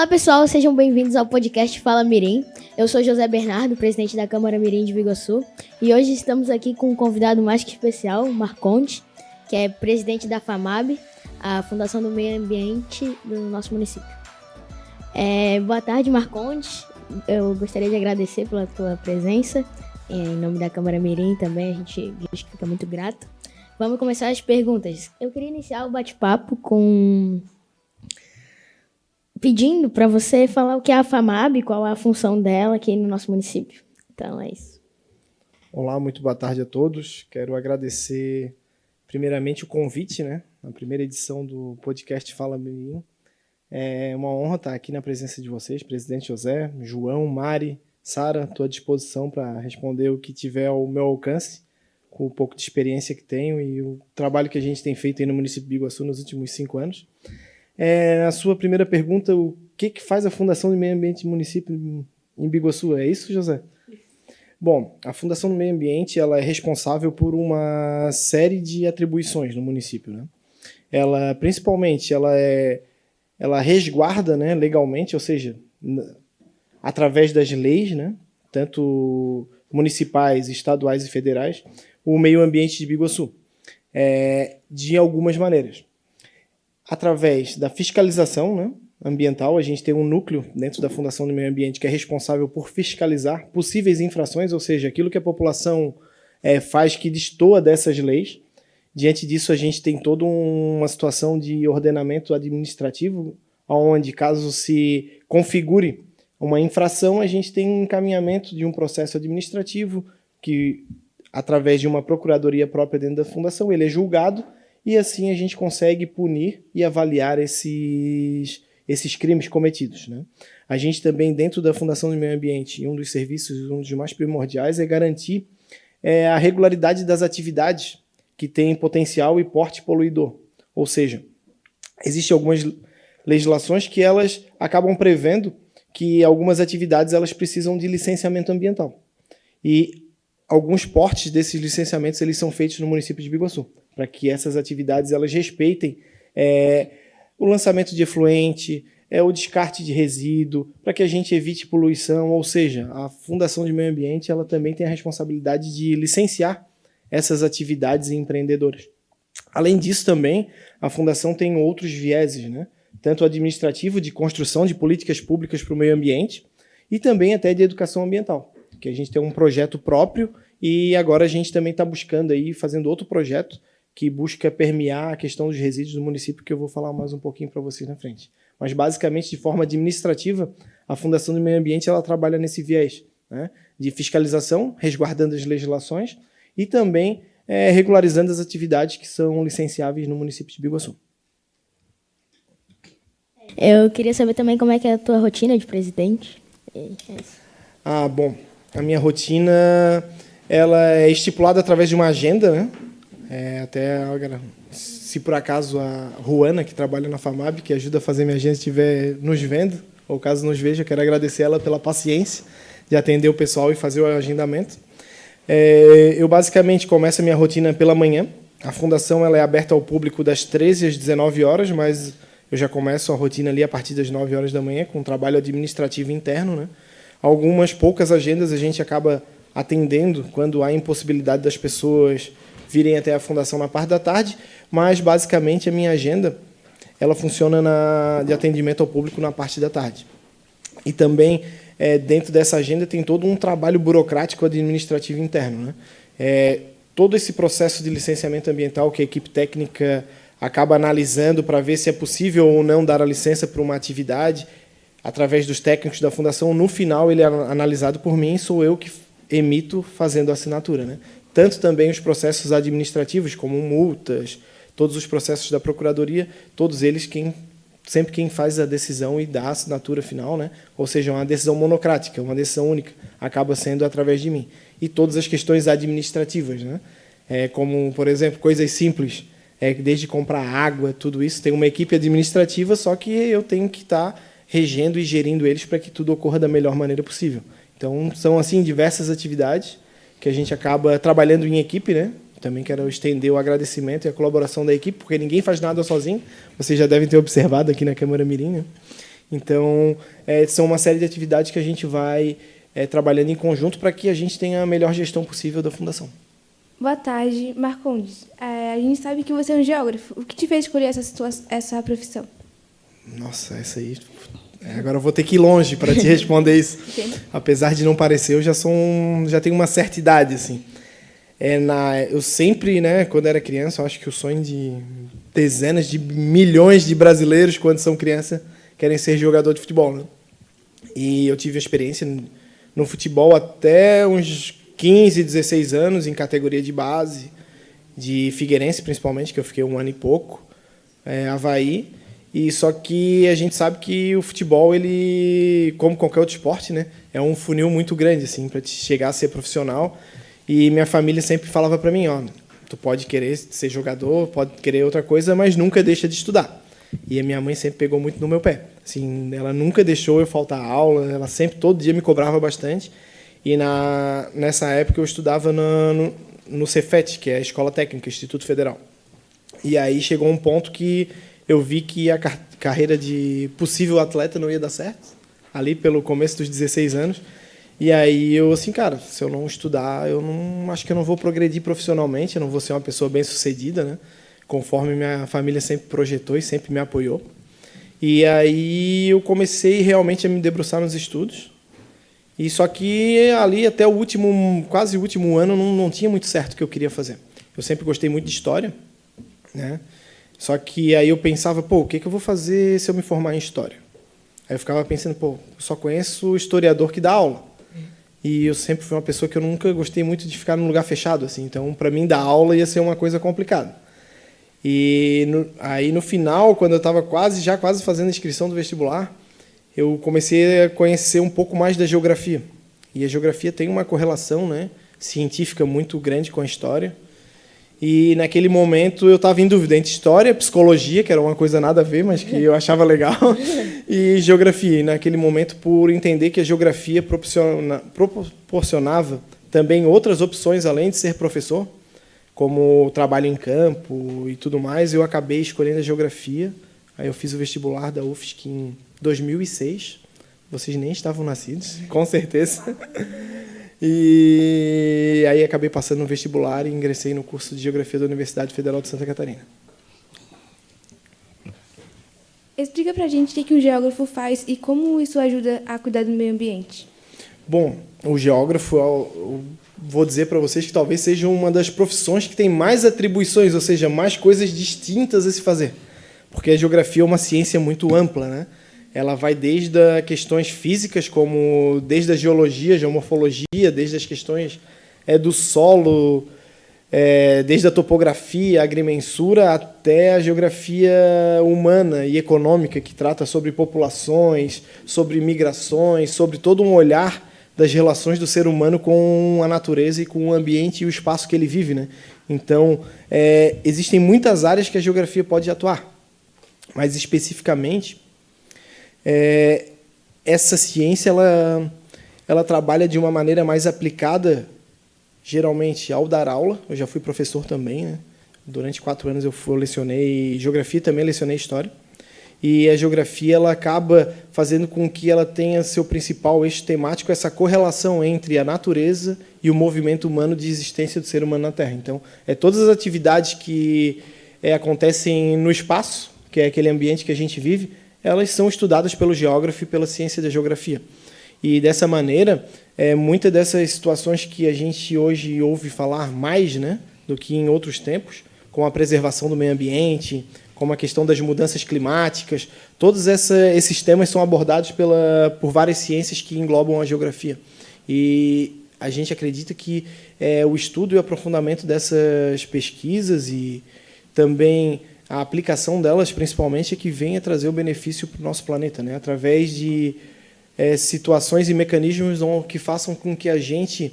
Olá pessoal, sejam bem-vindos ao podcast Fala Mirim. Eu sou José Bernardo, presidente da Câmara Mirim de Biguaçu, e hoje estamos aqui com um convidado mais que especial, Marcondes, que é presidente da FAMAB, a Fundação do Meio Ambiente do nosso município. Boa tarde, Marcondes. Eu gostaria de agradecer pela tua presença. Em nome da Câmara Mirim também, a gente fica muito grato. Vamos começar as perguntas. Eu queria iniciar o bate-papo pedindo para você falar o que é a FAMAB, qual é a função dela aqui no nosso município. Então, é isso. Olá, muito boa tarde a todos. Quero agradecer, primeiramente, o convite, na primeira edição do podcast Fala Mirim. É uma honra estar aqui na presença de vocês, presidente José, João, Mari, Sara. Estou à disposição para responder o que tiver ao meu alcance, com o pouco de experiência que tenho e o trabalho que a gente tem feito aí no município de Biguaçu nos últimos 5 anos. A sua primeira pergunta, o que faz a Fundação do Meio Ambiente do município em Biguaçu? É isso, José? Bom, a Fundação do Meio Ambiente ela é responsável por uma série de atribuições no município. Ela, principalmente, ela resguarda legalmente, ou seja, através das leis, tanto municipais, estaduais e federais, o meio ambiente de Biguaçu, de algumas maneiras. Através da fiscalização ambiental, a gente tem um núcleo dentro da Fundação do Meio Ambiente que é responsável por fiscalizar possíveis infrações, ou seja, aquilo que a população faz que destoa dessas leis. Diante disso, a gente tem toda uma situação de ordenamento administrativo, onde, caso se configure uma infração, a gente tem um encaminhamento de um processo administrativo que, através de uma procuradoria própria dentro da Fundação, ele é julgado e assim a gente consegue punir e avaliar esses crimes cometidos. A gente também, dentro da Fundação do Meio Ambiente, um dos serviços, um dos mais primordiais, é garantir a regularidade das atividades que têm potencial e porte poluidor. Ou seja, existem algumas legislações que elas acabam prevendo que algumas atividades elas precisam de licenciamento ambiental. E alguns portes desses licenciamentos eles são feitos no município de Biguaçu, para que essas atividades elas respeitem o lançamento de efluente, o descarte de resíduo, para que a gente evite poluição, ou seja, a Fundação de Meio Ambiente ela também tem a responsabilidade de licenciar essas atividades empreendedoras. Além disso também, a Fundação tem outros vieses, tanto administrativo, de construção de políticas públicas para o meio ambiente, e também até de educação ambiental, que a gente tem um projeto próprio e agora a gente também está buscando aí, fazendo outro projeto que busca permear a questão dos resíduos do município, que eu vou falar mais um pouquinho para vocês na frente. Mas, basicamente, de forma administrativa, a Fundação do Meio Ambiente ela trabalha nesse viés de fiscalização, resguardando as legislações e também regularizando as atividades que são licenciáveis no município de Biguaçu. Eu queria saber também como é que é a tua rotina de presidente. Bom, a minha rotina ela é estipulada através de uma agenda, se por acaso a Ruana, que trabalha na FAMAB, que ajuda a fazer minha agenda, estiver nos vendo, ou caso nos veja, eu quero agradecer ela pela paciência de atender o pessoal e fazer o agendamento. Eu basicamente começo a minha rotina pela manhã. A Fundação ela é aberta ao público das 13 às 19 horas, mas eu já começo a rotina ali a partir das 9 horas da manhã, com um trabalho administrativo interno. Algumas poucas agendas a gente acaba atendendo quando há impossibilidade das pessoas virem até a Fundação na parte da tarde, mas, basicamente, a minha agenda ela funciona de atendimento ao público na parte da tarde. E também, dentro dessa agenda, tem todo um trabalho burocrático administrativo interno. Todo esse processo de licenciamento ambiental que a equipe técnica acaba analisando para ver se é possível ou não dar a licença para uma atividade, através dos técnicos da Fundação, no final ele é analisado por mim, sou eu que emito fazendo a assinatura. Tanto também os processos administrativos, como multas, todos os processos da Procuradoria, todos eles sempre quem faz a decisão e dá a assinatura final, ou seja, uma decisão monocrática, uma decisão única, acaba sendo através de mim. E todas as questões administrativas, como, por exemplo, coisas simples, desde comprar água, tudo isso, tem uma equipe administrativa, só que eu tenho que estar regendo e gerindo eles para que tudo ocorra da melhor maneira possível. Então, são assim diversas atividades que a gente acaba trabalhando em equipe, Também quero estender o agradecimento e a colaboração da equipe, porque ninguém faz nada sozinho. Vocês já devem ter observado aqui na Câmara Mirim. Então, são uma série de atividades que a gente vai trabalhando em conjunto para que a gente tenha a melhor gestão possível da Fundação. Boa tarde, Marcondes. A gente sabe que você é um geógrafo. O que te fez escolher essa profissão? Nossa, essa aí... Agora eu vou ter que ir longe para te responder isso. Apesar de não parecer, eu já tenho uma certa idade, assim. Eu sempre, né, quando era criança, eu acho que o sonho de dezenas de milhões de brasileiros, quando são criança, querem ser jogador de futebol, né? E eu tive a experiência no futebol até uns 15, 16 anos, em categoria de base, de Figueirense, principalmente, que eu fiquei 1 ano e pouco, Avaí. E só que a gente sabe que o futebol, ele, como qualquer outro esporte, né, é um funil muito grande assim, para chegar a ser profissional. E minha família sempre falava para mim, tu pode querer ser jogador, pode querer outra coisa, mas nunca deixa de estudar. E a minha mãe sempre pegou muito no meu pé. Assim, ela nunca deixou eu faltar aula, ela sempre, todo dia, me cobrava bastante. E nessa época eu estudava no Cefet, que é a Escola Técnica, Instituto Federal. E aí chegou um ponto que eu vi que a carreira de possível atleta não ia dar certo, ali pelo começo dos 16 anos. E aí eu, assim, cara, se eu não estudar, acho que eu não vou progredir profissionalmente, eu não vou ser uma pessoa bem-sucedida, né? Conforme minha família sempre projetou e sempre me apoiou. E aí eu comecei realmente a me debruçar nos estudos. E só que ali até quase o último ano não tinha muito certo o que eu queria fazer. Eu sempre gostei muito de história, né? Só que aí eu pensava, o que eu vou fazer se eu me formar em História? Aí eu ficava pensando, eu só conheço o historiador que dá aula. E eu sempre fui uma pessoa que eu nunca gostei muito de ficar num lugar fechado, assim. Então, para mim, dar aula ia ser uma coisa complicada. E aí, no final, quando eu estava quase fazendo a inscrição do vestibular, eu comecei a conhecer um pouco mais da geografia. E a geografia tem uma correlação, né, científica muito grande com a história. E naquele momento eu estava em dúvida entre história, psicologia, que era uma coisa nada a ver, mas que eu achava legal, e geografia. E naquele momento, por entender que a geografia proporcionava também outras opções além de ser professor, como trabalho em campo e tudo mais, eu acabei escolhendo a geografia. Aí eu fiz o vestibular da UFSC em 2006. Vocês nem estavam nascidos, com certeza. E aí acabei passando no vestibular e ingressei no curso de Geografia da Universidade Federal de Santa Catarina. Explica pra gente o que um geógrafo faz e como isso ajuda a cuidar do meio ambiente. Bom, o geógrafo, eu vou dizer para vocês que talvez seja uma das profissões que tem mais atribuições, ou seja, mais coisas distintas a se fazer. Porque a geografia é uma ciência muito ampla, né? Ela vai desde as questões físicas, como desde a geologia, geomorfologia, desde as questões do solo, desde a topografia, a agrimensura, até a geografia humana e econômica, que trata sobre populações, sobre migrações, sobre todo um olhar das relações do ser humano com a natureza e com o ambiente e o espaço que ele vive, né? Então, existem muitas áreas que a geografia pode atuar, mas especificamente essa ciência ela trabalha de uma maneira mais aplicada, geralmente ao dar aula. Eu já fui professor também, né? Durante 4 anos eu lecionei geografia, também lecionei história. E a geografia ela acaba fazendo com que ela tenha seu principal eixo temático essa correlação entre a natureza e o movimento humano de existência do ser humano na Terra. Então, todas as atividades que acontecem no espaço, que é aquele ambiente que a gente vive, elas são estudadas pelo geógrafo e pela ciência da geografia. E, dessa maneira, muitas dessas situações que a gente hoje ouve falar mais, né, do que em outros tempos, como a preservação do meio ambiente, como a questão das mudanças climáticas, todos esses temas são abordados por várias ciências que englobam a geografia. E a gente acredita que o estudo e o aprofundamento dessas pesquisas e também a aplicação delas, principalmente, é que vem a trazer o benefício para o nosso planeta, né? Através de situações e mecanismos que façam com que a gente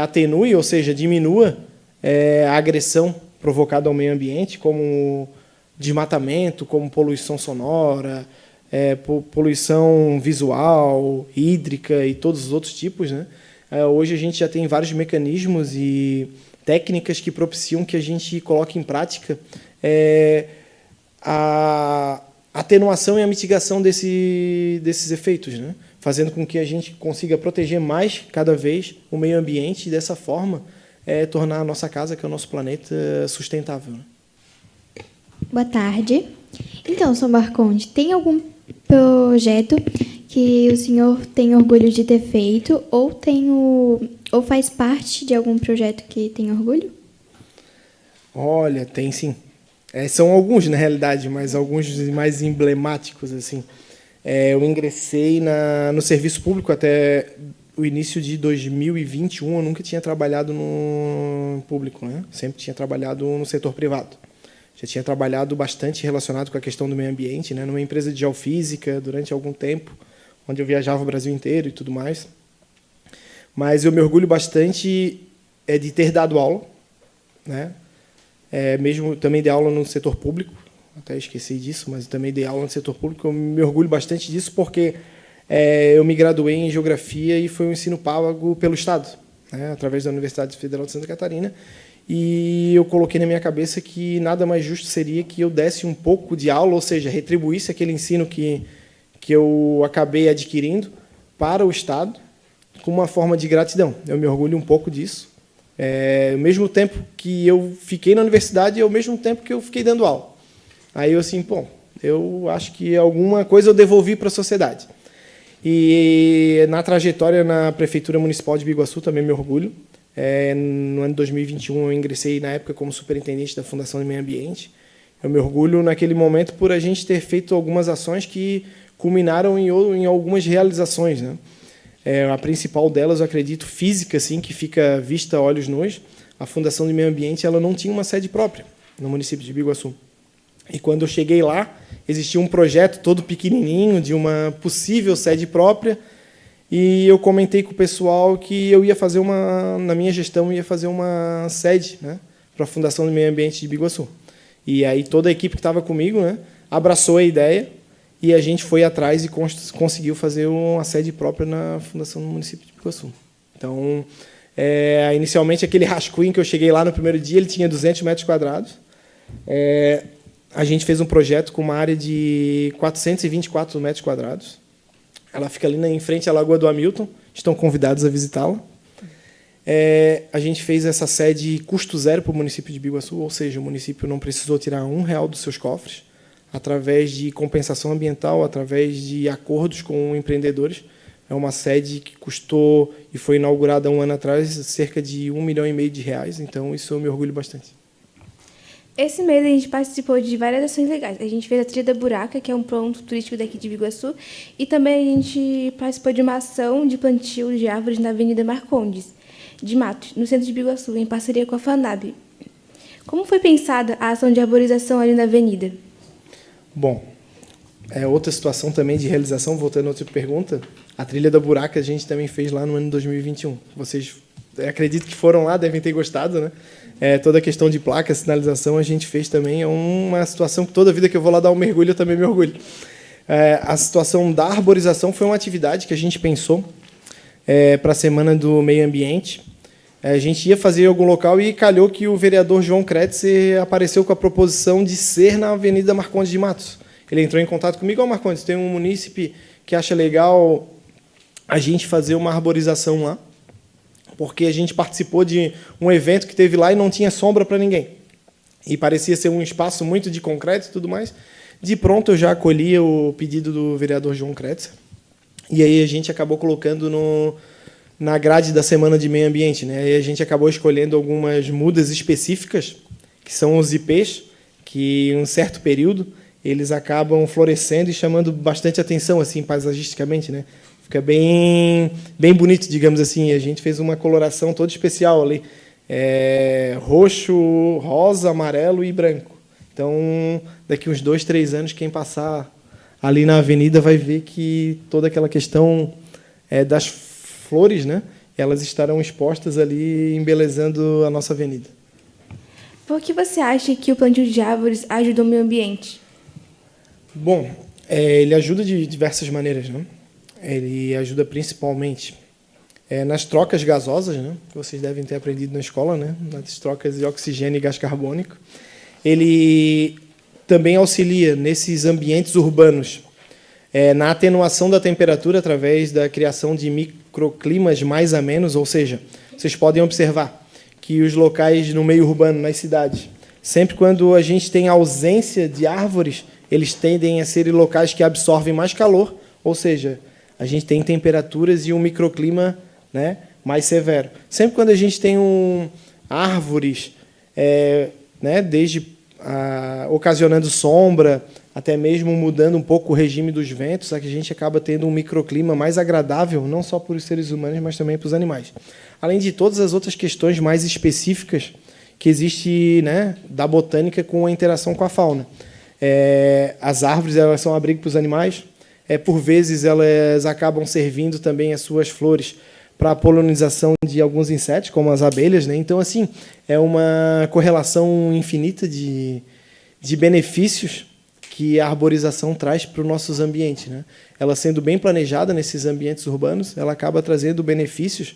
atenue, ou seja, diminua a agressão provocada ao meio ambiente, como desmatamento, como poluição sonora, poluição visual, hídrica e todos os outros tipos, né? Hoje a gente já tem vários mecanismos e técnicas que propiciam que a gente coloque em prática atenuação e a mitigação desses efeitos, né? Fazendo com que a gente consiga proteger mais, cada vez, o meio ambiente e, dessa forma, tornar a nossa casa, que é o nosso planeta, sustentável. Boa tarde. Então, Sr. Marcondes, tem algum projeto que o senhor tem orgulho de ter feito ou faz parte de algum projeto que tem orgulho? Olha, tem sim. São alguns, na realidade, mas alguns mais emblemáticos, assim. Eu ingressei no serviço público até o início de 2021. Eu nunca tinha trabalhado no público, né? Sempre tinha trabalhado no setor privado. Já tinha trabalhado bastante relacionado com a questão do meio ambiente, né? Numa empresa de geofísica durante algum tempo, onde eu viajava o Brasil inteiro e tudo mais. Mas eu me orgulho bastante de ter dado aula, né? Mesmo também dei aula no setor público, até esqueci disso, mas também dei aula no setor público. Eu me orgulho bastante disso porque eu me graduei em Geografia e foi um ensino pago pelo Estado, né? Através da Universidade Federal de Santa Catarina. E eu coloquei na minha cabeça que nada mais justo seria que eu desse um pouco de aula, ou seja, retribuísse aquele ensino que eu acabei adquirindo para o Estado, com uma forma de gratidão. Eu me orgulho um pouco disso. Ao mesmo tempo que eu fiquei na universidade e ao mesmo tempo que eu fiquei dando aula. Aí eu assim, eu acho que alguma coisa eu devolvi para a sociedade. E na trajetória na Prefeitura Municipal de Biguaçu também me orgulho. No ano de 2021 eu ingressei na época como superintendente da Fundação de Meio Ambiente. Eu me orgulho naquele momento por a gente ter feito algumas ações que culminaram em algumas realizações, né? A principal delas, eu acredito, física, assim, que fica vista a olhos nus. A Fundação de Meio Ambiente ela não tinha uma sede própria no município de Biguaçu. E quando eu cheguei lá, existia um projeto todo pequenininho de uma possível sede própria. E eu comentei com o pessoal que eu ia fazer na minha gestão, ia fazer uma sede, né, para a Fundação do Meio Ambiente de Biguaçu. E aí toda a equipe que estava comigo, né, abraçou a ideia e a gente foi atrás e conseguiu fazer uma sede própria na Fundação do município de Biguaçu. Então, inicialmente, aquele rascunho que eu cheguei lá no primeiro dia, ele tinha 200 metros quadrados. A gente fez um projeto com uma área de 424 metros quadrados. Ela fica ali em frente à Lagoa do Hamilton. Estão convidados a visitá-la. A gente fez essa sede custo zero para o município de Biguaçu, ou seja, o município não precisou tirar R$1 dos seus cofres, através de compensação ambiental, através de acordos com empreendedores. É uma sede que custou, e foi inaugurada há um ano atrás, cerca de R$1,5 milhão. Então, isso eu me orgulho bastante. Esse mês a gente participou de várias ações legais. A gente fez a Trilha da Buraca, que é um ponto turístico daqui de Biguaçu, e também a gente participou de uma ação de plantio de árvores na Avenida Marcondes de Matos, no centro de Biguaçu, em parceria com a FAMAB. Como foi pensada a ação de arborização ali na avenida? Bom, outra situação também de realização, voltando a outra pergunta, a Trilha da Buraca a gente também fez lá no ano de 2021. Vocês, acredito que foram lá, devem ter gostado, né? Toda a questão de placa, sinalização, a gente fez também. É uma situação que toda vida que eu vou lá dar um mergulho, eu também me orgulho. A situação da arborização foi uma atividade que a gente pensou para a Semana do Meio Ambiente. A gente ia fazer em algum local e calhou que o vereador João Kretzer apareceu com a proposição de ser na Avenida Marcondes de Matos. Ele entrou em contato comigo, Marcondes, tem um munícipe que acha legal a gente fazer uma arborização lá, porque a gente participou de um evento que teve lá e não tinha sombra para ninguém. E parecia ser um espaço muito de concreto e tudo mais. De pronto, eu já acolhi o pedido do vereador João Kretzer. E aí a gente acabou colocando na grade da Semana de Meio Ambiente, né? E a gente acabou escolhendo algumas mudas específicas, que são os ipês, que em um certo período eles acabam florescendo e chamando bastante atenção, assim, paisagisticamente, né? Fica bem bonito, digamos assim. E a gente fez uma coloração toda especial ali. Roxo, rosa, amarelo e branco. Então, daqui uns 2, 3 anos, quem passar ali na avenida vai ver que toda aquela questão das flores, né, elas estarão expostas ali, embelezando a nossa avenida. Por que você acha que o plantio de árvores ajuda o meio ambiente? Bom, ele ajuda de diversas maneiras, né? Ele ajuda principalmente nas trocas gasosas, né, que vocês devem ter aprendido na escola, né, nas trocas de oxigênio e gás carbônico. Ele também auxilia nesses ambientes urbanos na atenuação da temperatura através da criação de microclimas mais amenos, ou seja, vocês podem observar que os locais no meio urbano, nas cidades, sempre quando a gente tem ausência de árvores, eles tendem a ser locais que absorvem mais calor, ou seja, a gente tem temperaturas e um microclima, né, mais severo. Sempre quando a gente tem árvores, né, desde ocasionando sombra, até mesmo mudando um pouco o regime dos ventos, a gente acaba tendo um microclima mais agradável, não só para os seres humanos, mas também para os animais. Além de todas as outras questões mais específicas que existe, né, da botânica com a interação com a fauna. As árvores, elas são abrigo para os animais, por vezes elas acabam servindo também as suas flores para a polinização de alguns insetos, como as abelhas, né? Então, assim, é uma correlação infinita de benefícios que a arborização traz para os nossos ambientes, né? Ela sendo bem planejada nesses ambientes urbanos, ela acaba trazendo benefícios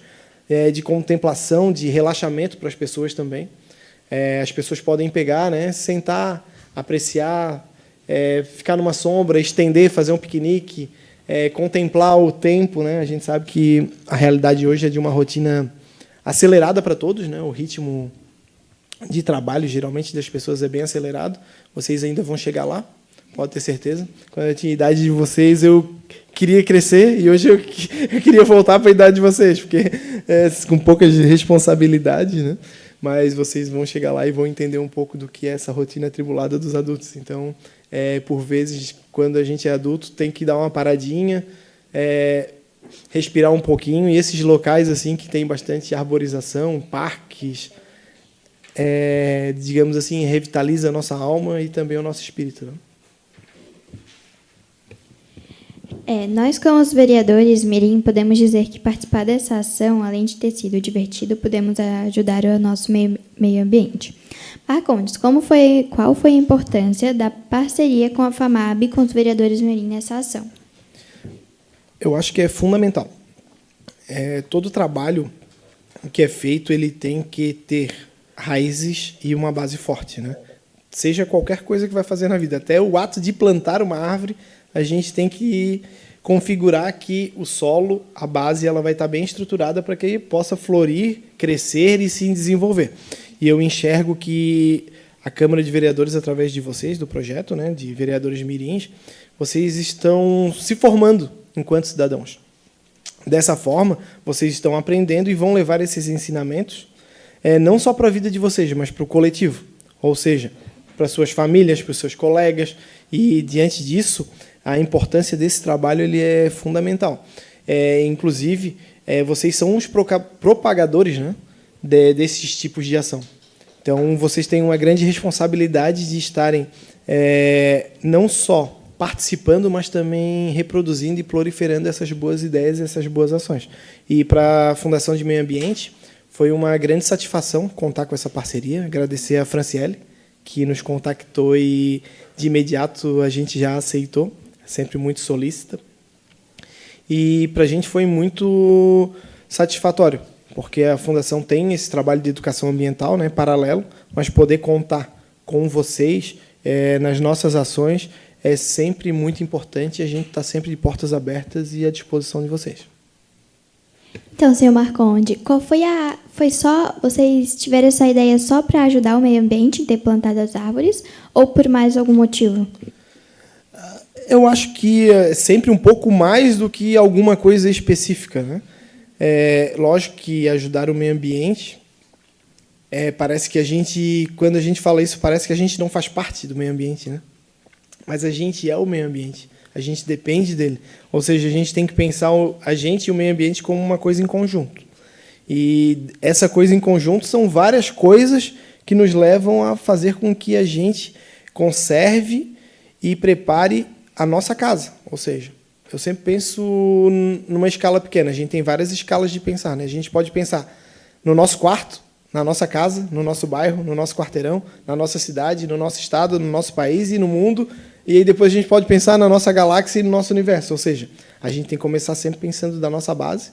de contemplação, de relaxamento para as pessoas também. As pessoas podem pegar, né, sentar, apreciar, ficar numa sombra, estender, fazer um piquenique, contemplar o tempo, né? A gente sabe que a realidade hoje é de uma rotina acelerada para todos, né? O ritmo de trabalho, geralmente, das pessoas é bem acelerado. Vocês ainda vão chegar lá, pode ter certeza. Quando eu tinha a idade de vocês, eu queria crescer e hoje eu queria voltar para a idade de vocês, porque com poucas responsabilidades, né? Mas vocês vão chegar lá e vão entender um pouco do que é essa rotina atribulada dos adultos. Então, por vezes, quando a gente é adulto, tem que dar uma paradinha, respirar um pouquinho. E esses locais assim que tem bastante arborização, parques, digamos assim, revitaliza a nossa alma e também o nosso espírito, né? Nós, como os vereadores Mirim, podemos dizer que participar dessa ação, além de ter sido divertido, podemos ajudar o nosso meio ambiente. Marcondes, qual foi a importância da parceria com a FAMAB e com os vereadores Mirim nessa ação? Eu acho que é fundamental. Todo trabalho que é feito, ele tem que ter raízes e uma base forte, né? Seja qualquer coisa que vai fazer na vida, até o ato de plantar uma árvore, a gente tem que configurar que o solo, a base, ela vai estar bem estruturada para que ele possa florir, crescer e se desenvolver. E eu enxergo que a Câmara de Vereadores, através de vocês, do projeto, né, de vereadores mirins, vocês estão se formando enquanto cidadãos. Dessa forma, vocês estão aprendendo e vão levar esses ensinamentos não só para a vida de vocês, mas para o coletivo. Ou seja, para suas famílias, para os seus colegas. E, diante disso, a importância desse trabalho ele é fundamental. Inclusive, vocês são os propagadores, né, desses tipos de ação. Então, vocês têm uma grande responsabilidade de estarem não só participando, mas também reproduzindo e proliferando essas boas ideias e essas boas ações. E para a Fundação de Meio Ambiente, foi uma grande satisfação contar com essa parceria. Agradecer a Franciele, que nos contactou e, de imediato, a gente já aceitou. Sempre muito solícita. E, para a gente, foi muito satisfatório, porque a Fundação tem esse trabalho de educação ambiental, né, paralelo, mas poder contar com vocês nas nossas ações é sempre muito importante, e a gente está sempre de portas abertas e à disposição de vocês. Então, senhor Marcondes, vocês tiveram essa ideia só para ajudar o meio ambiente em ter plantado as árvores, ou por mais algum motivo? Eu acho que é sempre um pouco mais do que alguma coisa específica, né? Lógico que ajudar o meio ambiente, parece que quando a gente fala isso, parece que a gente não faz parte do meio ambiente, né? Mas a gente é o meio ambiente, a gente depende dele. Ou seja, a gente tem que pensar a gente e o meio ambiente como uma coisa em conjunto. E essa coisa em conjunto são várias coisas que nos levam a fazer com que a gente conserve e prepare a nossa casa. Ou seja, eu sempre penso numa escala pequena. A gente tem várias escalas de pensar, né? A gente pode pensar no nosso quarto, na nossa casa, no nosso bairro, no nosso quarteirão, na nossa cidade, no nosso estado, no nosso país e no mundo. E aí depois a gente pode pensar na nossa galáxia e no nosso universo. Ou seja, a gente tem que começar sempre pensando da nossa base,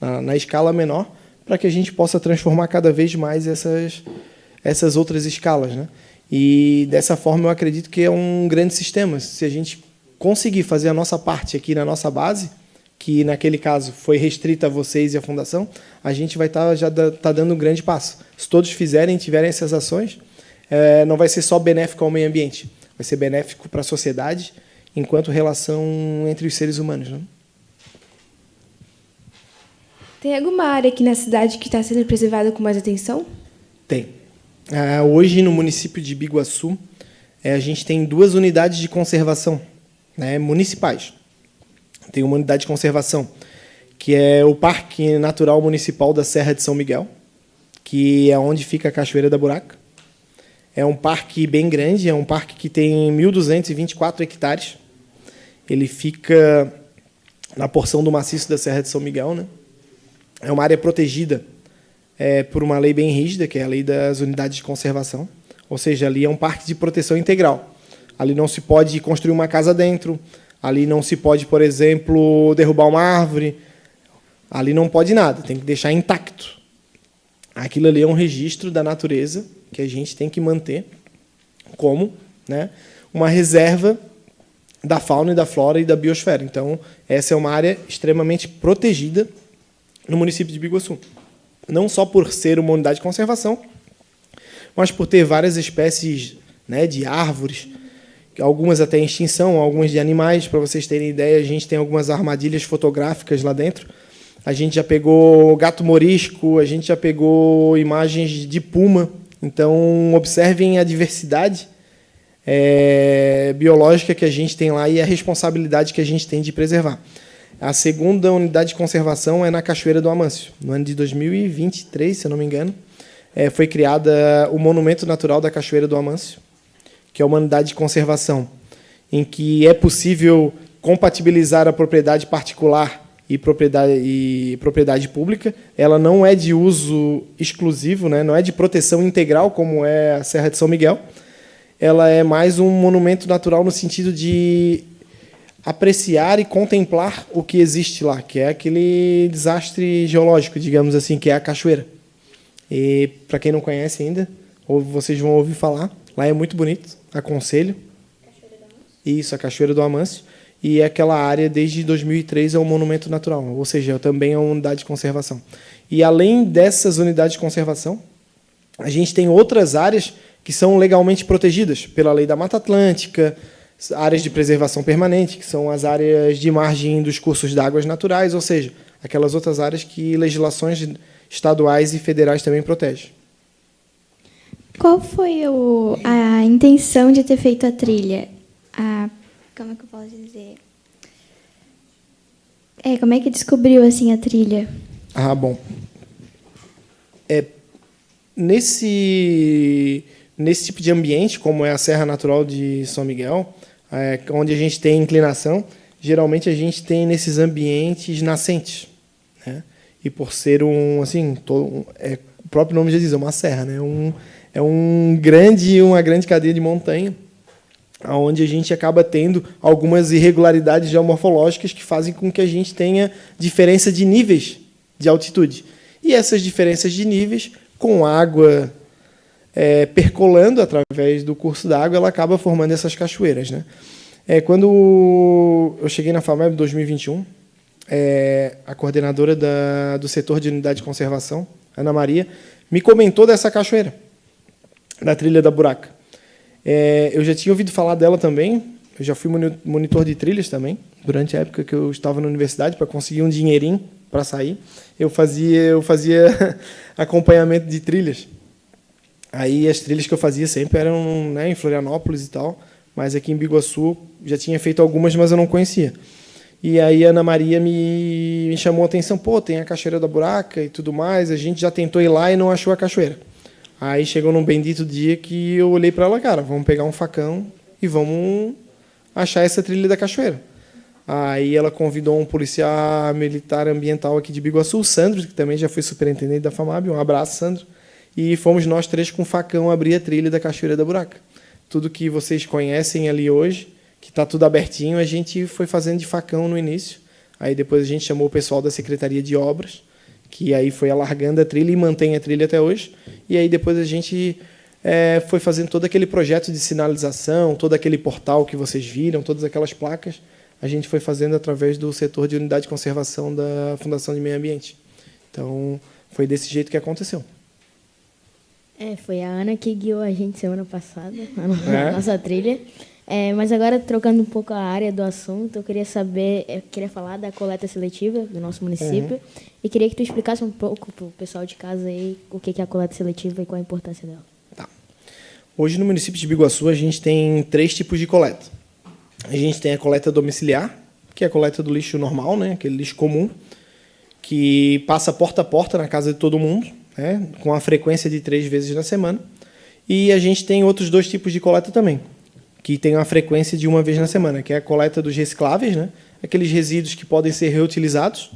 na escala menor, para que a gente possa transformar cada vez mais essas outras escalas, né? E, dessa forma, eu acredito que é um grande sistema. Se a gente conseguir fazer a nossa parte aqui na nossa base, que, naquele caso, foi restrita a vocês e a Fundação, a gente vai já tá dando um grande passo. Se todos tiverem essas ações, não vai ser só benéfico ao meio ambiente, vai ser benéfico para a sociedade, enquanto relação entre os seres humanos, né? Tem alguma área aqui na cidade que está sendo preservada com mais atenção? Tem. Hoje, no município de Biguaçu, a gente tem 2 unidades de conservação, né, municipais. Tem uma unidade de conservação, que é o Parque Natural Municipal da Serra de São Miguel, que é onde fica a Cachoeira da Buraca. É um parque bem grande, é um parque que tem 1.224 hectares. Ele fica na porção do maciço da Serra de São Miguel, né? É uma área protegida por uma lei bem rígida, que é a lei das unidades de conservação. Ou seja, ali é um parque de proteção integral. Ali não se pode construir uma casa dentro, ali não se pode, por exemplo, derrubar uma árvore, ali não pode nada, tem que deixar intacto. Aquilo ali é um registro da natureza que a gente tem que manter como, né, uma reserva da fauna e da flora e da biosfera. Então, essa é uma área extremamente protegida no município de Biguaçu. Não só por ser uma unidade de conservação, mas por ter várias espécies, né, de árvores, algumas até em extinção, algumas de animais. Para vocês terem ideia, a gente tem algumas armadilhas fotográficas lá dentro. A gente já pegou gato morisco, a gente já pegou imagens de puma. Então, observem a diversidade biológica que a gente tem lá e a responsabilidade que a gente tem de preservar. A segunda unidade de conservação é na Cachoeira do Amâncio. No ano de 2023, se eu não me engano, foi criada o Monumento Natural da Cachoeira do Amâncio, que é uma unidade de conservação em que é possível compatibilizar a propriedade particular e propriedade pública. Ela não é de uso exclusivo, né? Não é de proteção integral, como é a Serra de São Miguel. Ela é mais um monumento natural no sentido de apreciar e contemplar o que existe lá, que é aquele desastre geológico, digamos assim, que é a cachoeira. E, para quem não conhece ainda, ou vocês vão ouvir falar, lá é muito bonito, aconselho. Isso, a Cachoeira do Amâncio. E aquela área, desde 2003, é um monumento natural, ou seja, também é uma unidade de conservação. E, além dessas unidades de conservação, a gente tem outras áreas que são legalmente protegidas pela Lei da Mata Atlântica, áreas de preservação permanente, que são as áreas de margem dos cursos de águas naturais, ou seja, aquelas outras áreas que legislações estaduais e federais também protegem. Qual foi a intenção de ter feito a trilha? Como é que eu posso dizer? Como é que descobriu assim a trilha? Bom. Nesse tipo de ambiente, como é a Serra Natural de São Miguel, onde a gente tem inclinação, geralmente a gente tem nesses ambientes nascentes, né? E por ser o próprio nome já diz, é uma serra, né? Uma grande cadeia de montanha, onde a gente acaba tendo algumas irregularidades geomorfológicas que fazem com que a gente tenha diferença de níveis de altitude. E essas diferenças de níveis, com água percolando através do curso da água, ela acaba formando essas cachoeiras, né? Quando eu cheguei na FAMAB em 2021, a coordenadora do setor de unidade de conservação, Ana Maria, me comentou dessa cachoeira, da Trilha da Buraca. Eu já tinha ouvido falar dela também, eu já fui monitor de trilhas também, durante a época que eu estava na universidade, para conseguir um dinheirinho para sair. Eu fazia acompanhamento de trilhas. Aí as trilhas que eu fazia sempre eram, né, em Florianópolis e tal, mas aqui em Biguaçu já tinha feito algumas, mas eu não conhecia. E aí a Ana Maria me chamou a atenção, tem a Cachoeira da Buraca e tudo mais, a gente já tentou ir lá e não achou a cachoeira. Aí chegou num bendito dia que eu olhei para ela, cara, vamos pegar um facão e vamos achar essa trilha da cachoeira. Aí ela convidou um policial militar ambiental aqui de Biguaçu, o Sandro, que também já foi superintendente da FAMAB, um abraço, Sandro, e fomos nós 3 com o facão abrir a trilha da Cachoeira da Buraca. Tudo que vocês conhecem ali hoje, que está tudo abertinho, a gente foi fazendo de facão no início. Aí depois a gente chamou o pessoal da Secretaria de Obras, que aí foi alargando a trilha e mantém a trilha até hoje. E aí depois a gente foi fazendo todo aquele projeto de sinalização, todo aquele portal que vocês viram, todas aquelas placas, a gente foi fazendo através do setor de unidade de conservação da Fundação de Meio Ambiente. Então, foi desse jeito que aconteceu. Foi a Ana que guiou a gente semana passada, na nossa trilha. Mas agora, trocando um pouco a área do assunto, eu queria falar da coleta seletiva do nosso município. E queria que tu explicasse um pouco para o pessoal de casa aí o que é a coleta seletiva e qual a importância dela. Tá. Hoje, no município de Biguaçu, a gente tem 3 tipos de coleta. A gente tem a coleta domiciliar, que é a coleta do lixo normal, né? Aquele lixo comum, que passa porta a porta na casa de todo mundo, né? Com a frequência de 3 vezes na semana. E a gente tem outros 2 tipos de coleta também, que tem uma frequência de 1 vez na semana, que é a coleta dos recicláveis, né? Aqueles resíduos que podem ser reutilizados,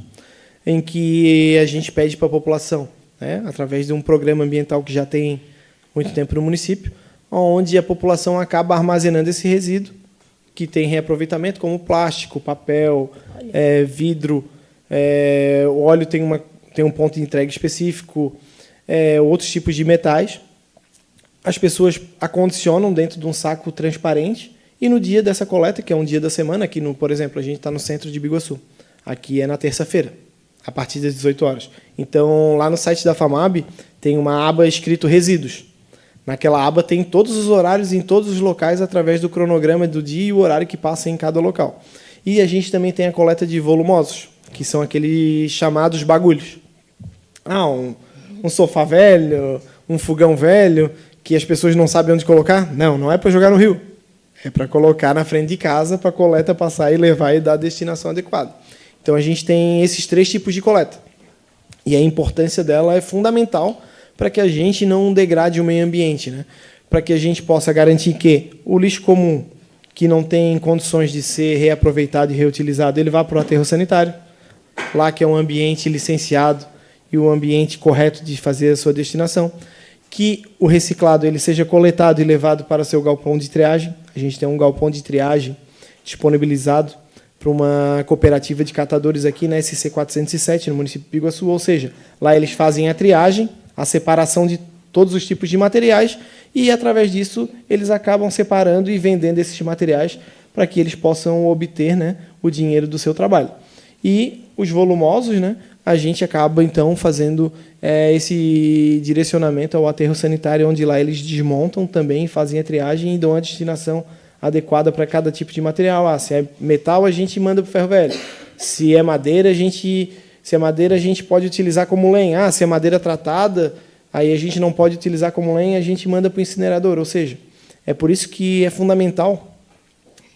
em que a gente pede para a população, né? Através de um programa ambiental que já tem muito tempo no município, onde a população acaba armazenando esse resíduo, que tem reaproveitamento, como plástico, papel, vidro, o óleo tem um ponto de entrega específico, outros tipos de metais. As pessoas acondicionam dentro de um saco transparente e no dia dessa coleta, que é um dia da semana, aqui, por exemplo, a gente está no centro de Biguaçu, aqui é na terça-feira, a partir das 18 horas. Então, lá no site da FAMAB, tem uma aba escrito resíduos. Naquela aba tem todos os horários em todos os locais através do cronograma do dia e o horário que passa em cada local. E a gente também tem a coleta de volumosos, que são aqueles chamados bagulhos. Um sofá velho, um fogão velho, que as pessoas não sabem onde colocar? Não é para jogar no rio. É para colocar na frente de casa, para a coleta passar e levar e dar a destinação adequada. Então, a gente tem esses 3 tipos de coleta. E a importância dela é fundamental para que a gente não degrade o meio ambiente, né? Para que a gente possa garantir que o lixo comum, que não tem condições de ser reaproveitado e reutilizado, ele vá para o aterro sanitário, lá que é um ambiente licenciado e o ambiente correto de fazer a sua destinação, que o reciclado ele seja coletado e levado para seu galpão de triagem. A gente tem um galpão de triagem disponibilizado para uma cooperativa de catadores aqui na SC 407, no município de Biguaçu, ou seja, lá eles fazem a triagem, a separação de todos os tipos de materiais e, através disso, eles acabam separando e vendendo esses materiais para que eles possam obter, né, o dinheiro do seu trabalho. E os volumosos, né, a gente acaba, então, fazendo esse direcionamento ao aterro sanitário, onde lá eles desmontam também, fazem a triagem e dão a destinação adequada para cada tipo de material. Se é metal, a gente manda para o ferro velho. Se é madeira, a gente pode utilizar como lenha. Se é madeira tratada, aí a gente não pode utilizar como lenha, a gente manda para o incinerador. Ou seja, é por isso que é fundamental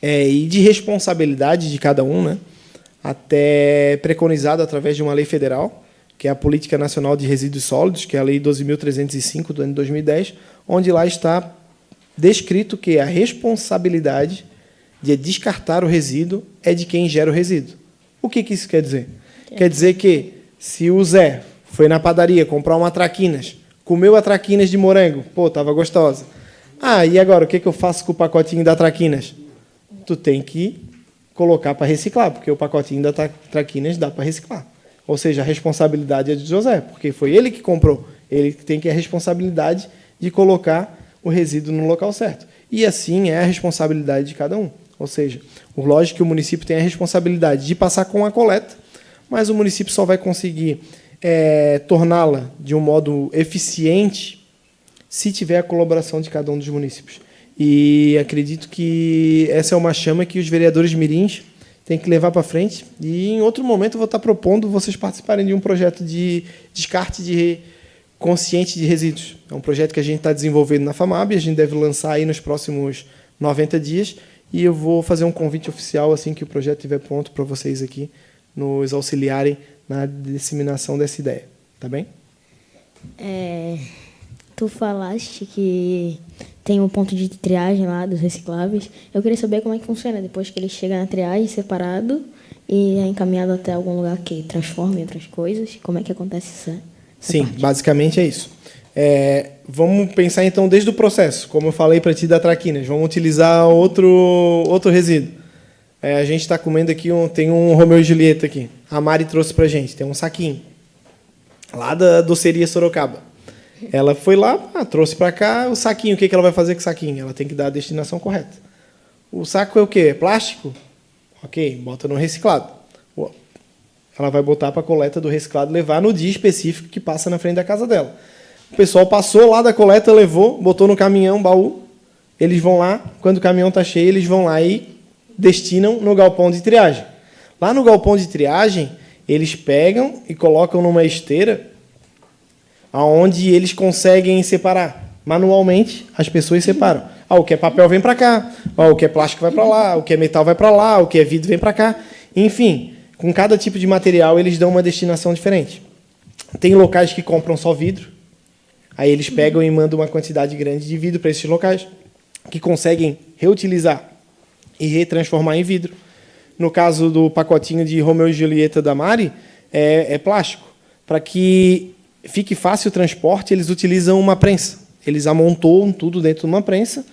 e de responsabilidade de cada um, né? Até preconizado através de uma lei federal, que é a Política Nacional de Resíduos Sólidos, que é a Lei 12.305, do ano de 2010, onde lá está descrito que a responsabilidade de descartar o resíduo é de quem gera o resíduo. O que isso quer dizer? Quer dizer que, se o Zé foi na padaria comprar uma traquinas, comeu a traquinas de morango, estava gostosa. E agora, o que eu faço com o pacotinho da traquinas? Tu tem que colocar para reciclar, porque o pacotinho da traquinas dá para reciclar. Ou seja, a responsabilidade é de José, porque foi ele que comprou. Ele tem que ter a responsabilidade de colocar o resíduo no local certo. E assim é a responsabilidade de cada um. Ou seja, lógico que o município tem a responsabilidade de passar com a coleta, mas o município só vai conseguir torná-la de um modo eficiente se tiver a colaboração de cada um dos municípios. E acredito que essa é uma chama que os vereadores mirins têm que levar para frente. E, em outro momento, eu vou estar propondo vocês participarem de um projeto de descarte consciente de resíduos. É um projeto que a gente está desenvolvendo na FAMAB, a gente deve lançar aí nos próximos 90 dias, e eu vou fazer um convite oficial assim que o projeto estiver pronto para vocês aqui nos auxiliarem na disseminação dessa ideia. Tá bem? Tu falaste que tem um ponto de triagem lá dos recicláveis. Eu queria saber como é que funciona depois que ele chega na triagem separado e é encaminhado até algum lugar que transforma em outras coisas. Como é que acontece essa Sim, parte? basicamente é isso. Vamos pensar, então, desde o processo. Como eu falei para ti da traquinas, vamos utilizar outro resíduo. A gente está comendo aqui, tem um Romeu e Julieta aqui. A Mari trouxe para a gente, tem um saquinho. Lá da doceria Sorocaba. Ela foi lá, trouxe para cá o saquinho. O que ela vai fazer com o saquinho? Ela tem que dar a destinação correta. O saco é o quê? É plástico? Ok, bota no reciclado. Ela vai botar para a coleta do reciclado, levar no dia específico que passa na frente da casa dela. O pessoal passou lá da coleta, levou, botou no caminhão, baú. Eles vão lá, quando o caminhão está cheio, eles vão lá e destinam no galpão de triagem. Lá no galpão de triagem, eles pegam e colocam numa esteira onde eles conseguem separar. Manualmente, as pessoas separam. O que é papel vem para cá, o que é plástico vai para lá, o que é metal vai para lá, o que é vidro vem para cá. Enfim, com cada tipo de material, eles dão uma destinação diferente. Tem locais que compram só vidro, aí eles pegam e mandam uma quantidade grande de vidro para esses locais, que conseguem reutilizar e retransformar em vidro. No caso do pacotinho de Romeu e Julieta da Mari, é plástico. Para que fique fácil o transporte, eles utilizam uma prensa. Eles amontoam tudo dentro de uma prensa,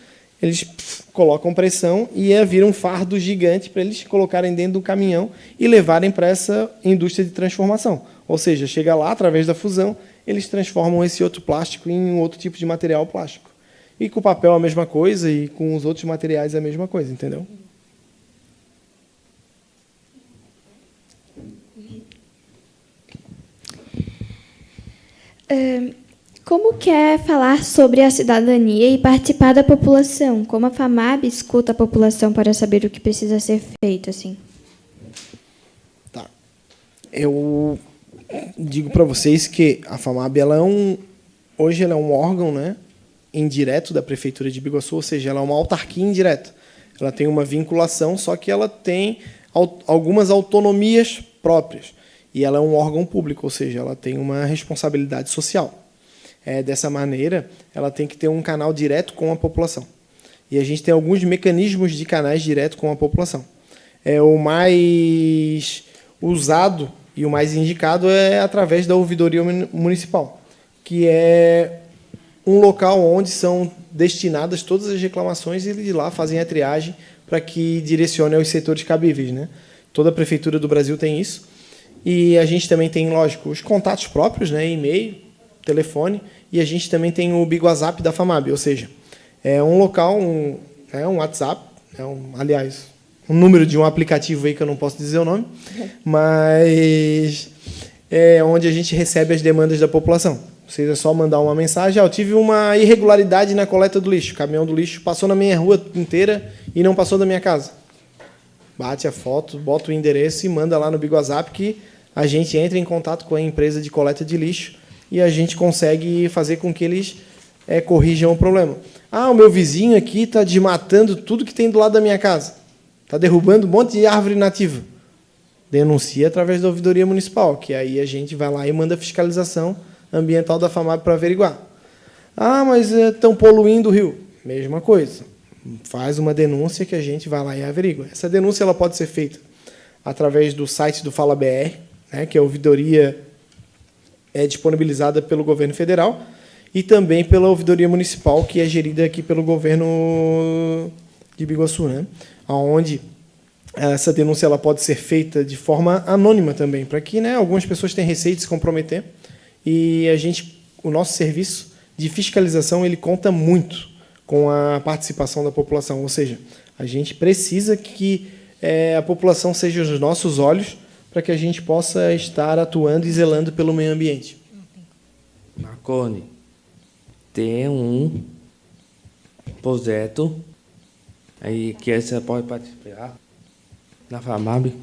eles colocam pressão e vira um fardo gigante para eles colocarem dentro do caminhão e levarem para essa indústria de transformação. Ou seja, chega lá, através da fusão, eles transformam esse outro plástico em um outro tipo de material plástico. E com o papel a mesma coisa, e com os outros materiais a mesma coisa, entendeu? Como que é falar sobre a cidadania e participar da população? Como a FAMAB escuta a população para saber o que precisa ser feito, assim? Tá. Eu digo para vocês que a FAMAB hoje ela é um órgão, né, indireto da Prefeitura de Biguaçu, ou seja, ela é uma autarquia indireta. Ela tem uma vinculação, só que ela tem algumas autonomias próprias. E ela é um órgão público, ou seja, ela tem uma responsabilidade social. Dessa maneira, ela tem que ter um canal direto com a população. E a gente tem alguns mecanismos de canais direto com a população. O mais usado e o mais indicado é através da ouvidoria municipal, que é um local onde são destinadas todas as reclamações e de lá fazem a triagem para que direcione aos setores cabíveis, né? Toda a prefeitura do Brasil tem isso. E a gente também tem, lógico, os contatos próprios, né? E-mail, telefone, e a gente também tem o BiguaZap da FAMAB, ou seja, é um local, um WhatsApp, aliás, um número de um aplicativo aí que eu não posso dizer o nome, mas é onde a gente recebe as demandas da população. Ou seja, é só mandar uma mensagem, eu tive uma irregularidade na coleta do lixo, o caminhão do lixo passou na minha rua inteira e não passou da minha casa. Bate a foto, bota o endereço e manda lá no BiguaZap que a gente entra em contato com a empresa de coleta de lixo e a gente consegue fazer com que eles corrijam o problema. O meu vizinho aqui está desmatando tudo que tem do lado da minha casa. Está derrubando um monte de árvore nativa. Denuncia através da ouvidoria municipal, que aí a gente vai lá e manda a fiscalização ambiental da FAMAB para averiguar. Mas estão poluindo o rio. Mesma coisa. Faz uma denúncia que a gente vai lá e averigua. Essa denúncia ela pode ser feita através do site do Fala BR, né, que a ouvidoria é disponibilizada pelo governo federal, e também pela ouvidoria municipal, que é gerida aqui pelo governo de Biguaçu, né, onde essa denúncia ela pode ser feita de forma anônima também, para que, né, algumas pessoas têm receio de se comprometer, e o nosso serviço de fiscalização ele conta muito com a participação da população, ou seja, a gente precisa que a população seja os nossos olhos para que a gente possa estar atuando e zelando pelo meio ambiente. Marconi, tem um projeto aí que você pode participar na FAMAB?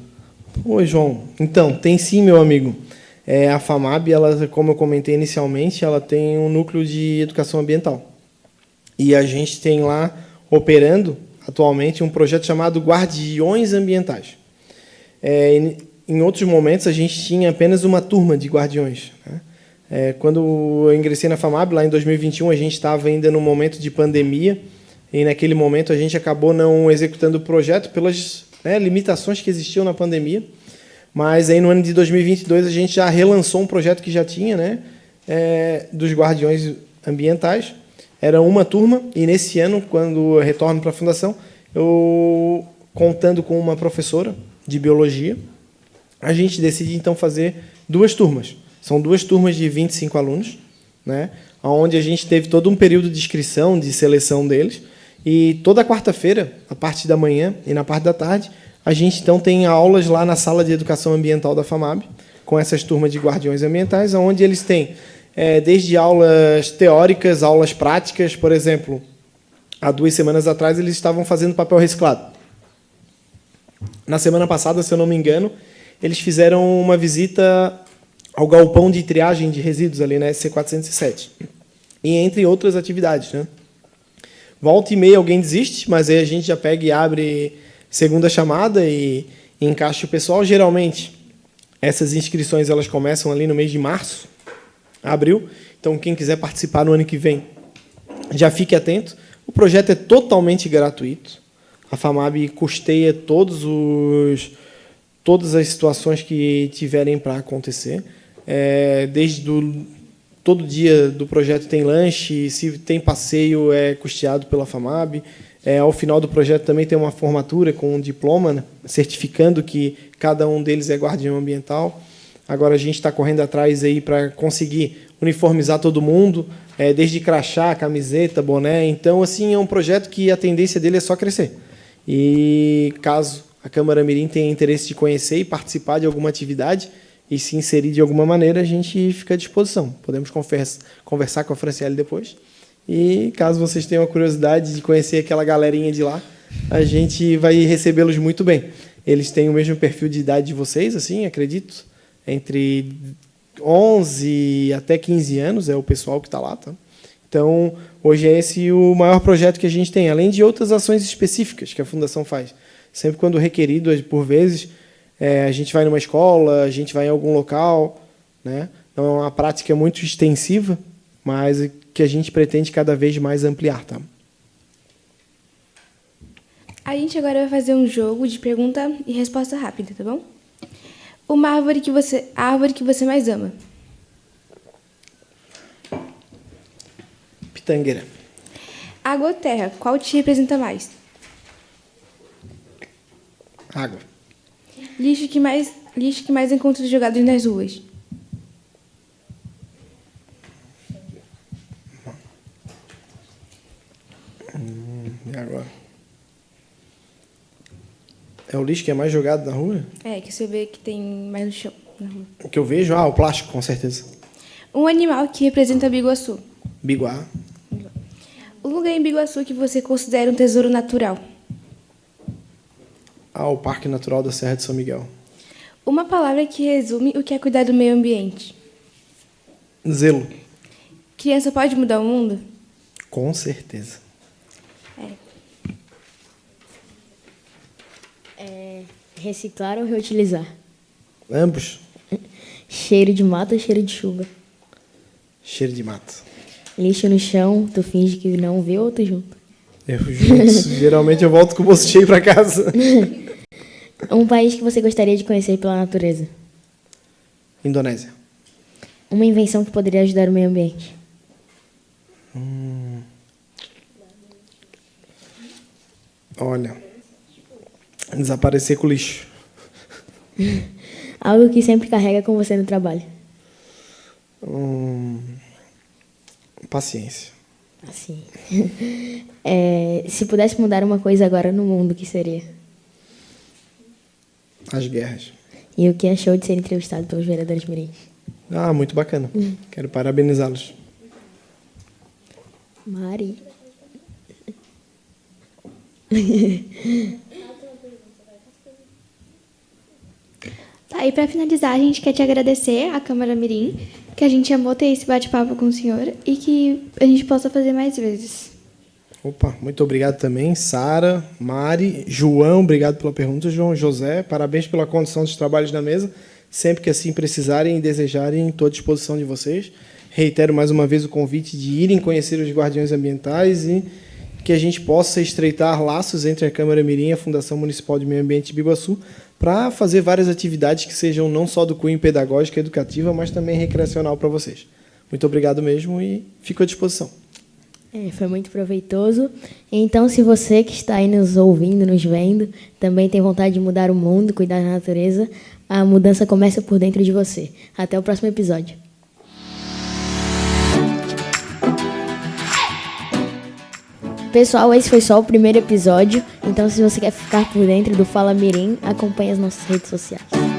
Oi, João. Então, tem sim, meu amigo. A FAMAB, ela, como eu comentei inicialmente, ela tem um núcleo de educação ambiental. E a gente tem lá, operando atualmente, um projeto chamado Guardiões Ambientais. Em outros momentos, a gente tinha apenas uma turma de guardiões, né? Quando eu ingressei na FAMAB, lá em 2021, a gente estava ainda no momento de pandemia, e naquele momento a gente acabou não executando o projeto pelas limitações que existiam na pandemia. Mas aí no ano de 2022 a gente já relançou um projeto que já tinha, né, dos guardiões ambientais. Era uma turma, e nesse ano, quando eu retorno para a fundação, eu, contando com uma professora de biologia, a gente decide então fazer 2 turmas. São 2 turmas de 25 alunos, né, onde a gente teve todo um período de inscrição, de seleção deles. E toda quarta-feira, a parte da manhã e na parte da tarde, a gente então tem aulas lá na sala de educação ambiental da FAMAB, com essas turmas de guardiões ambientais, onde eles têm desde aulas teóricas, aulas práticas. Por exemplo, há 2 semanas atrás eles estavam fazendo papel reciclado. Na semana passada, se eu não me engano, eles fizeram uma visita ao galpão de triagem de resíduos ali na SC407. E entre outras atividades, né? Volta e meia alguém desiste, mas aí a gente já pega e abre segunda chamada e encaixa o pessoal. Geralmente, essas inscrições elas começam ali no mês de março, abril. Então, quem quiser participar no ano que vem, já fique atento. O projeto é totalmente gratuito. A FAMAB custeia todas as situações que tiverem para acontecer. Todo dia do projeto tem lanche, se tem passeio é custeado pela FAMAB. Ao final do projeto também tem uma formatura com um diploma, né, certificando que cada um deles é guardião ambiental. Agora a gente está correndo atrás aí para conseguir uniformizar todo mundo, desde crachá, camiseta, boné. Então, assim, é um projeto que a tendência dele é só crescer. E caso a Câmara Mirim tenha interesse de conhecer e participar de alguma atividade e se inserir de alguma maneira, a gente fica à disposição. Podemos conversar com a Franciele depois. E caso vocês tenham a curiosidade de conhecer aquela galerinha de lá, a gente vai recebê-los muito bem. Eles têm o mesmo perfil de idade de vocês, assim, acredito, entre 11 até 15 anos é o pessoal que está lá, tá? Então, hoje é esse o maior projeto que a gente tem, além de outras ações específicas que a Fundação faz. Sempre quando requerido, por vezes, a gente vai numa escola, a gente vai em algum local, né? Então, é uma prática muito extensiva, mas que a gente pretende cada vez mais ampliar, tá? A gente agora vai fazer um jogo de pergunta e resposta rápida, tá bom? A árvore que você mais ama. Pitangueira. Água ou terra, qual te representa mais? Água. Lixo que mais encontro jogados nas ruas. E agora? É o lixo que é mais jogado na rua? Que você vê que tem mais no chão, na rua. O que eu vejo? O plástico, com certeza. Um animal que representa Biguaçu. Biguá. O lugar em Biguaçu que você considera um tesouro natural. O Parque Natural da Serra de São Miguel. Uma palavra que resume o que é cuidar do meio ambiente. Zelo. Criança pode mudar o mundo? Com certeza. Reciclar ou reutilizar? Ambos. Cheiro de mato ou cheiro de chuva? Cheiro de mato. Lixo no chão, tu finge que não vê ou tu junta? Eu junto. Geralmente eu volto com o bolso cheio para casa. Um país que você gostaria de conhecer pela natureza? Indonésia. Uma invenção que poderia ajudar o meio ambiente? Olha, desaparecer com o lixo. Algo que sempre carrega com você no trabalho? Paciência. Assim. Se pudesse mudar uma coisa agora no mundo, o que seria? As guerras. E o que achou de ser entrevistado pelos vereadores mirins? Muito bacana. Quero parabenizá-los. Mari. Tá, e para finalizar, a gente quer te agradecer à Câmara Mirim, que a gente amou ter esse bate-papo com o senhor e que a gente possa fazer mais vezes. Opa, muito obrigado também, Sara, Mari, João, obrigado pela pergunta, João, José, parabéns pela condução dos trabalhos da mesa. Sempre que assim precisarem e desejarem, estou à disposição de vocês. Reitero mais uma vez o convite de irem conhecer os guardiões ambientais e que a gente possa estreitar laços entre a Câmara Mirim e a Fundação Municipal de Meio Ambiente de Biguaçu para fazer várias atividades que sejam não só do cunho pedagógico e educativa, mas também recreacional para vocês. Muito obrigado mesmo e fico à disposição. Foi muito proveitoso. Então, se você que está aí nos ouvindo, nos vendo, também tem vontade de mudar o mundo, cuidar da natureza, a mudança começa por dentro de você. Até o próximo episódio. Pessoal, esse foi só o primeiro episódio. Então, se você quer ficar por dentro do Fala Mirim, acompanhe as nossas redes sociais.